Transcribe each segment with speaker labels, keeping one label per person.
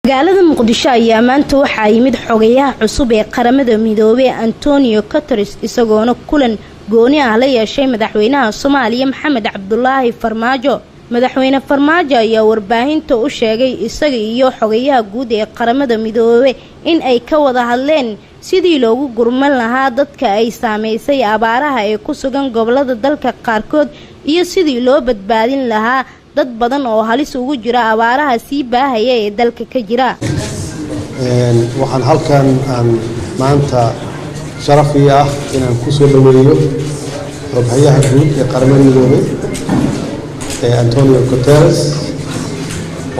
Speaker 1: magaalada Mogadishu ayaa maanta waxaa yimid xogayaha cusub ee Qaramada Midoobay Antonia Guterres isagoona kulan gooni ah la yeeshay madaxweynaha Soomaaliya Maxamed Cabdullaahi Farmaajo. madaxweyne Farmaajo ayaa warbaahinta u sheegay isaga iyo xogayaha guud ee Qaramada Midoobay in ay ka wada hadleen sidii loogu gurman lahaa dadka ay saameysay abaaraha ee ku sugan gobolada dalka qaarkood iyo sidii loo badbaadin lahaa dad badan oo halis ugu jira abaaraha sii baahaya ee dalka ka jira.
Speaker 2: waxaan halkan aan maanta sharaf ah inaan ku soo dhaweeyo xoghayaha guud ee Qaramada Midoobay Antonia Guterres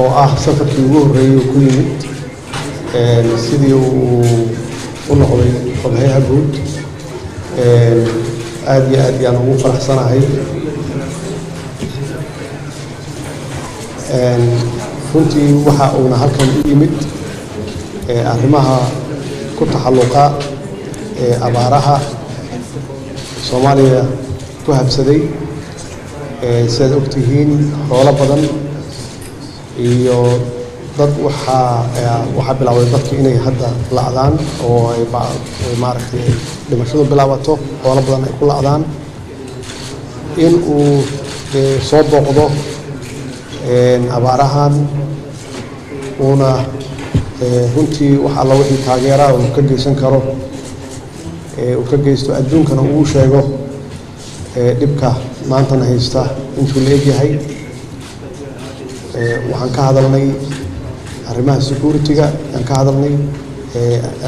Speaker 2: oo ah safarkii ugu horeeyay ku yimid sidii uu u noqday xoghayaha guud aad iyo aad ayaan ugu faraxsanahay. runtii waxa uuna halkan u yimid arrimaha ku taxalluqa abaaraha Soomaaliya ku habsaday sidaad ogtihiin xoolo badan iyo dad waxa bilaabay dadka inay hadda la'daan oo ay maaragtay dhimashadu bilaabato xoolo badan ay ku la'daan in uu soo booqdo abaarahan una runtii waxa la wixii taageera uu ka geysan karo uu ka geysto adduunkana uu sheego dhibka maanta haysta intuu leeyahay. waxaan ka hadalnay arrimaha security-ga aan ka hadalnay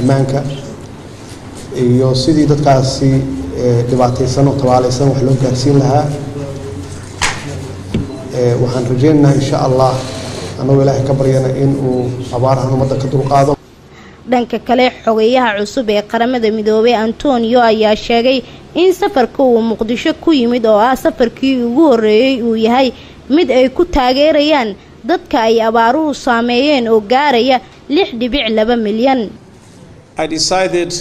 Speaker 2: ammaanka iyo sidii dadkaasi dhibaataysan oo tabaalaysan wax loo gaarsiin lahaa. waxaan rajaynaynaa insha Allah anoo Ilaahay ka baryana in uu abaarahan umada ka dulqaado.
Speaker 1: dhanka kale xogayaha cusub ee Qaramada Midoobay Antonia ayaa sheegay in safarka uu Mogadishu ku yimid oo ah safarkii ugu horeeyay uu yahay mid ay ku taageerayaan dadka ay abaaruhu saameeyeen oo gaaraya 6.2 milyan.
Speaker 3: I decided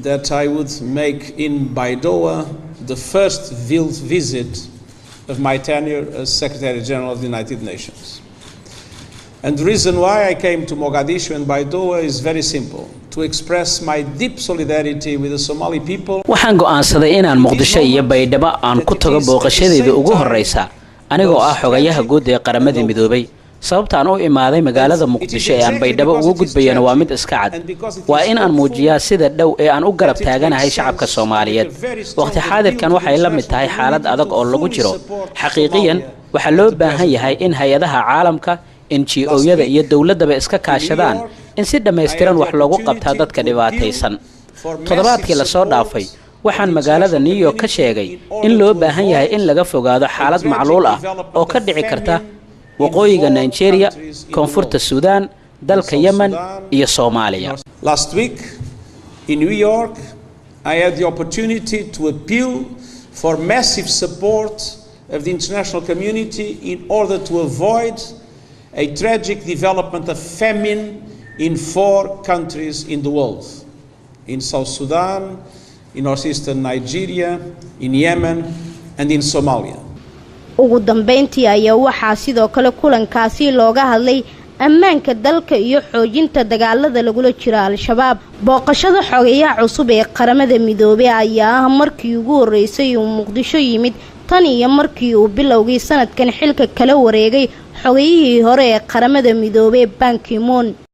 Speaker 3: that I would make in Midoobay the first visit of my tenure as Secretary General of the United Nations. And the reason why I came to Mogadishu and Midoobay is very simple, to express my deep solidarity with the Somali people.
Speaker 4: waxaan go'aansaday inaan Mogadishu iyo Baydhabo aan ku tago booqashadeeda ugu horeysa anigoo ah xogayaha guud ee Qaramada Midoobay. sababta aan u imaaday magaalada Mogadishu ee aan Baydhabo ugu gudbayana waa mid iska cad, waa in aan muujiyaa sida dhow ee aan u garab taaganahay shacabka Soomaaliyeed. waqti xaadirkan waxay la mid tahay xaalad adag oo lagu jiro. xaqiiqiyan waxa loo baahan yahay in hay'adaha caalamka NGO-yada iyo dawladaba iska kaashadaan in si dhameystiran wax loogu qabtaa dadka dhibaataysan. toddobaadkii la soo dhaafay waxaan magaalada New York ka sheegay in loo baahan yahay in laga fogaado xaalad macluul ah oo ka dhici karta waqooyiga Nigeria, koonfurta Suudaan, dalka Yemen iyo Soomaaliya.
Speaker 3: Last week in New York I had the opportunity to appeal for massive support of the international community in order to avoid a tragic development of famine in 4 countries in the world: in South Sudan, in northeastern Nigeria, in Yemen and in Somalia.
Speaker 1: ugu dambeyntii ayaa waxaa sidoo kale kulankaasi looga hadlay ammaanka dalka iyo xoojinta dagaalada lagula jiro al-shabaab. booqashada xogayaha cusub ee Qaramada Midoobay ayaa ah markii ugu horeysay uu Mogadishu yimid tan iyo markii uu bilowgii sanadkan xilka kala wareegay xogayihii hore ee Qaramada Midoobay Ban Ki-moon.